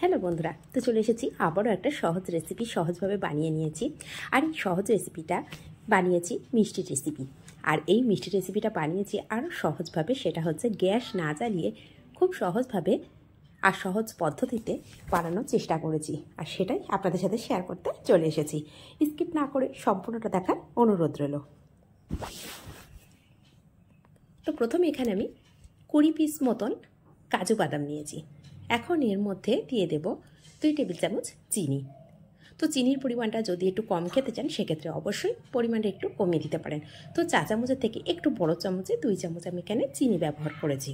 Hello বন্ধুরা, তো চলে এসেছি আবারও একটা সহজ রেসিপি সহজভাবে বানিয়ে নিয়েছি। আর এই সহজ রেসিপিটা বানিয়েছি মিষ্টি রেসিপি। আর এই মিষ্টি রেসিপিটা বানিয়েছি আরও সহজভাবে, সেটা হচ্ছে গ্যাস না জ্বালিয়ে খুব সহজভাবে আর সহজ পদ্ধতিতে বানানোর চেষ্টা করেছি। আর সেটাই আপনাদের সাথে শেয়ার করতে চলে এসেছি। স্কিপ না করে সম্পূর্ণটা দেখার অনুরোধ রইল। তো প্রথমে এখানে আমি 20 পিস মতন কাজু বাদাম নিয়েছি। এখন এর মধ্যে দিয়ে দেব 2 টেবিল চামচ চিনি। তো চিনির পরিমাণটা যদি একটু কম খেতে চান সেক্ষেত্রে অবশ্যই পরিমাণটা একটু কমিয়ে দিতে পারেন। তো চা চামচের থেকে একটু বড় চামচে 2 চামচ আমি এখানে চিনি ব্যবহার করেছি।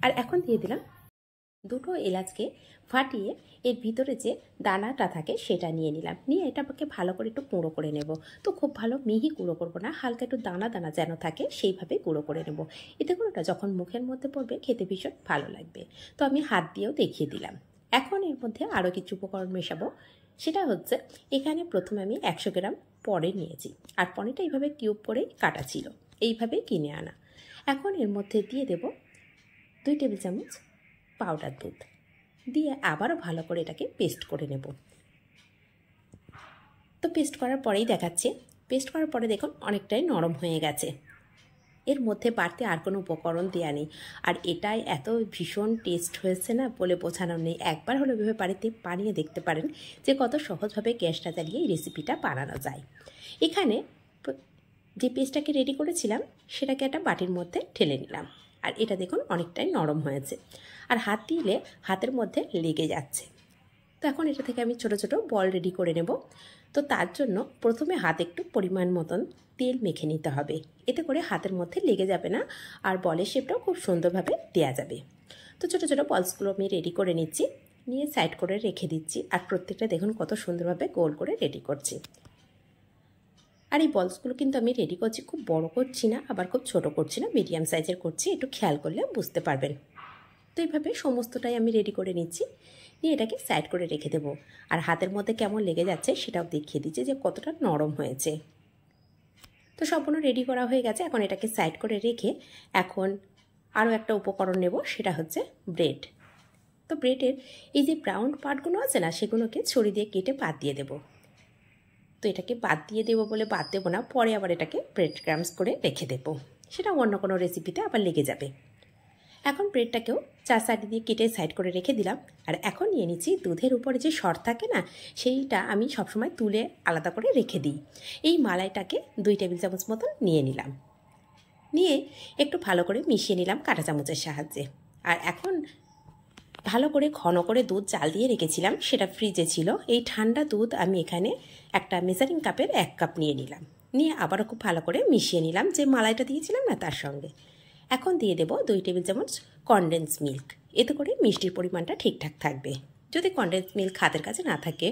আর এখন দিয়ে দিলাম 2টো এলাচকে ফাটিয়ে এর ভিতরে যে দানাটা থাকে সেটা নিয়ে নিলাম। নিয়ে এটাকে ভালো করে একটু গুঁড়ো করে নেব। তো খুব ভালো মিহি গুঁড়ো করবো না, হালকা একটু দানা দানা যেন থাকে সেইভাবে গুঁড়ো করে নেব। এতে গুঁড়োটা যখন মুখের মধ্যে পড়বে খেতে ভীষণ ভালো লাগবে। তো আমি হাত দিয়েও দেখিয়ে দিলাম। এখন এর মধ্যে আরও কিছু উপকরণ মেশাবো। সেটা হচ্ছে এখানে প্রথমে আমি 100 গ্রাম পনির নিয়েছি। আর পনিরটা এইভাবে কিউব করে কাটা ছিল, এইভাবে কিনে আনা। এখন এর মধ্যে দিয়ে দেব 2 টেবিল চামচ পাউডার দুধ দিয়ে আবারও ভালো করে এটাকে পেস্ট করে নেব। তো পেস্ট করার পরেই দেখাচ্ছে, পেস্ট করার পরে দেখুন অনেকটাই নরম হয়ে গেছে। এর মধ্যে বাড়তি আর কোনো উপকরণ দেওয়া নেই। আর এটাই এত ভীষণ টেস্ট হয়েছে না বলে বোঝানোর নেই। একবার হলে ভেবে বাড়িতে বানিয়ে দেখতে পারেন যে কত সহজভাবে গ্যাসটা জ্বালিয়ে এই রেসিপিটা বানানো যায়। এখানে যে পেস্টটাকে রেডি করেছিলাম সেটাকে একটা বাটির মধ্যে ঢেলে নিলাম। আর এটা দেখুন অনেকটাই নরম হয়েছে। আর হাত দিলে হাতের মধ্যে লেগে যাচ্ছে। তো এখন এটা থেকে আমি ছোট ছোট বল রেডি করে নেব। তো তার জন্য প্রথমে হাতে একটু পরিমাণ মতন তেল মেখে নিতে হবে। এতে করে হাতের মধ্যে লেগে যাবে না আর বলের শেপটাও খুব সুন্দরভাবে দেওয়া যাবে। তো ছোট ছোট বলসগুলো আমি রেডি করে নিচ্ছি, নিয়ে সাইড করে রেখে দিচ্ছি। আর প্রত্যেকটা দেখুন কত সুন্দরভাবে গোল করে রেডি করছি। আর এই বলসগুলো কিন্তু আমি রেডি করছি, খুব বড় করছি না আবার খুব ছোট করছি না, মিডিয়াম সাইজের করছি। একটু খেয়াল করলে বুঝতে পারবেন। তো এইভাবে সমস্তটাই আমি রেডি করে নিচ্ছি, নিয়ে এটাকে সাইড করে রেখে দেবো। আর হাতের মধ্যে কেমন লেগে যাচ্ছে সেটাও দেখিয়ে দিচ্ছি যে কতটা নরম হয়েছে। তো সম্পূর্ণ রেডি করা হয়ে গেছে। এখন এটাকে সাইড করে রেখে এখন আরও একটা উপকরণ নেব, সেটা হচ্ছে ব্রেড। তো ব্রেডের এই যে ব্রাউন পার্টগুলো আছে না, সেগুলোকে ছুরি দিয়ে কেটে বাদ দিয়ে দেবো। তো এটাকে বাদ দিয়ে দেবো বলে বাদ দেবো না, পরে আবার এটাকে ব্রেড ক্রাম্বস করে রেখে দেবো, সেটা অন্য কোনো রেসিপিতে আবার লেগে যাবে। এখন ব্রেডটাকেও 4 সাইড দিয়ে কেটে সাইড করে রেখে দিলাম। আর এখন নিয়ে নিচ্ছি দুধের উপরে যে সর থাকে না, সেইটা আমি সবসময় তুলে আলাদা করে রেখে দিই। এই মালাইটাকে 2 টেবিল চামচ মতন নিয়ে নিলাম, নিয়ে একটু ভালো করে মিশিয়ে নিলাম কাঁটা চামচের সাহায্যে। আর এখন ভালো করে ঘন করে দুধ জাল দিয়ে রেখেছিলাম, সেটা ফ্রিজে ছিল। এই ঠান্ডা দুধ আমি এখানে একটা মেজারিং কাপের 1 কাপ নিয়ে নিলাম, নিয়ে আবারও খুব ভালো করে মিশিয়ে নিলাম যে মালাইটা দিয়েছিলাম না তার সঙ্গে। এখন দিয়ে দেব 2 টেবিল চামচ কনডেন্স মিল্ক। এতে করে মিষ্টির পরিমাণটা ঠিকঠাক থাকবে। যদি কনডেন্স মিল্ক হাতের কাছে না থাকে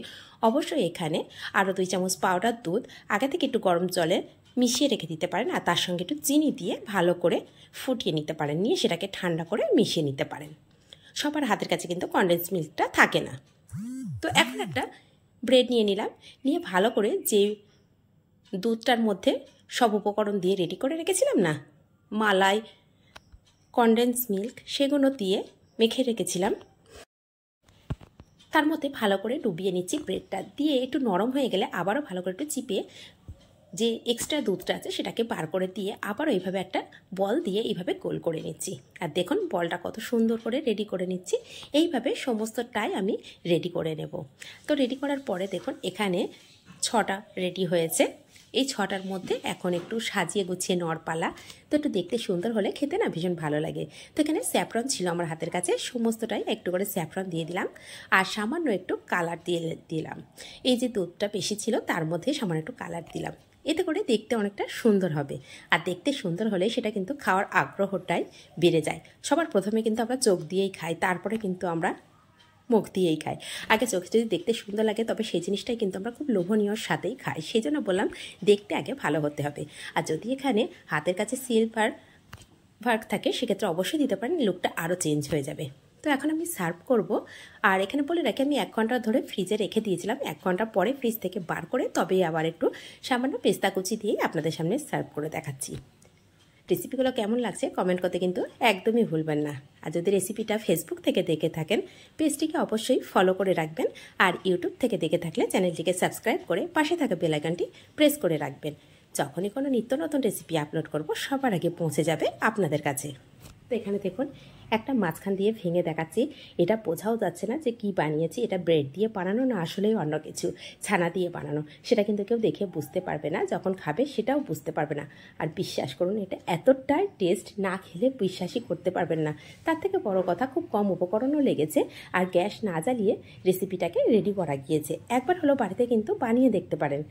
অবশ্যই এখানে আরও 2 চামচ পাউডার দুধ আগে থেকে একটু গরম জলে মিশিয়ে রেখে দিতে পারেন। আর তার সঙ্গে একটু চিনি দিয়ে ভালো করে ফুটিয়ে নিতে পারেন, নিয়ে সেটাকে ঠান্ডা করে মিশিয়ে নিতে পারেন। সবার হাতের কাছে কিন্তু কনডেন্স মিল্কটা থাকে না। তো এখন একটা ব্রেড নিয়ে নিলাম, নিয়ে ভালো করে যে দুধটার মধ্যে সব উপকরণ দিয়ে রেডি করে রেখেছিলাম না, মালাই, কনডেন্স মিল্ক, সেগুলো দিয়ে মেখে রেখেছিলাম, তার মধ্যে ভালো করে ডুবিয়ে নিচ্ছি। ব্রেডটা দিয়ে একটু নরম হয়ে গেলে আবারও ভালো করে একটু চিপে যে এক্সট্রা দুধটা আছে সেটাকে বার করে দিয়ে আবারও এইভাবে একটা বল দিয়ে এইভাবে গোল করে নিচ্ছি। আর দেখুন বলটা কত সুন্দর করে রেডি করে নিচ্ছি। এইভাবে সমস্তটাই আমি রেডি করে নেব। তো রেডি করার পরে দেখুন এখানে 6টা রেডি হয়েছে। এই 6টার মধ্যে এখন একটু সাজিয়ে গুছিয়ে নেওয়ার পালা। তো একটু দেখতে সুন্দর হলে খেতে না ভীষণ ভালো লাগে। তো এখানে স্যাফরন ছিল আমার হাতের কাছে, সমস্তটাই একটু করে স্যাফরন দিয়ে দিলাম। আর সামান্য একটু কালার দিয়ে দিলাম। এই যে দুধটা বেশি ছিল তার মধ্যে সামান্য একটু কালার দিলাম। এতে করে দেখতে অনেকটা সুন্দর হবে। আর দেখতে সুন্দর হলে সেটা কিন্তু খাওয়ার আগ্রহটাই বেড়ে যায়। সবার প্রথমে কিন্তু আমরা চোখ দিয়েই খাই, তারপরে কিন্তু আমরা মুখ দিয়েই খাই। আগে চোখে যদি দেখতে সুন্দর লাগে তবে সেই জিনিসটাই কিন্তু আমরা খুব লোভনীয়র সাথেই খাই। সেই জন্য বললাম দেখতে আগে ভালো হতে হবে। আর যদি এখানে হাতের কাছে সিলভার ভার্ক থাকে সেক্ষেত্রে অবশ্যই দিতে পারেন, লুকটা আরও চেঞ্জ হয়ে যাবে। তো এখন আমি সার্ভ করব। আর এখানে বলে রাখি আমি 1 ঘন্টা ধরে ফ্রিজে রেখে দিয়েছিলাম। 1 ঘন্টা পরে ফ্রিজ থেকে বার করে তবেই আবার একটু সামান্য পেস্তা কুচি দিয়ে আপনাদের সামনে সার্ভ করে দেখাচ্ছি। রেসিপিগুলো কেমন লাগছে কমেন্ট করতে কিন্তু একদমই ভুলবেন না। আর যদি রেসিপিটা ফেসবুক থেকে দেখে থাকেন পেজটিকে অবশ্যই ফলো করে রাখবেন, আর ইউটিউব থেকে দেখে থাকলে চ্যানেলটিকে সাবস্ক্রাইব করে পাশে থাকা বেল আইকনটি প্রেস করে রাখবেন। যখনই কোনো নিত্য নতুন রেসিপি আপলোড করব সবার আগে পৌঁছে যাবে আপনাদের কাছে। তো এখানে দেখুন একটা মাঝখান দিয়ে ভেঙে দেখাচ্ছি, এটা বোঝাও যাচ্ছে না যে কি বানিয়েছি, এটা ব্রেড দিয়ে বানানো না আসলেই অন্য কিছু ছানা দিয়ে বানানো, সেটা কিন্তু কেউ দেখে বুঝতে পারবে না, যখন খাবে সেটাও বুঝতে পারবে না। আর বিশ্বাস করুন এটা এতটাই টেস্ট, না খেলে বিশ্বাসই করতে পারবেন না। তার থেকে বড় কথা খুব কম উপকরণও লেগেছে, আর গ্যাস না জ্বালিয়ে রেসিপিটাকে রেডি করা গিয়েছে। একবার হলো বাড়িতে কিন্তু বানিয়ে দেখতে পারেন,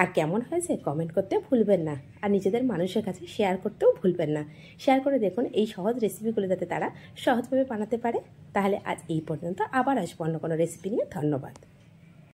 আর কেমন হয়েছে কমেন্ট করতে ভুলবেন না, আর নিজেদের মানুষের কাছে শেয়ার করতেও ভুলবেন না। শেয়ার করে দেখুন এই সহজ রেসিপিগুলো যাতে তারা সহজভাবে বানাতে পারে। তাহলে আজ এই পর্যন্ত, আবার আসবো অন্য কোনো রেসিপি নিয়ে। ধন্যবাদ।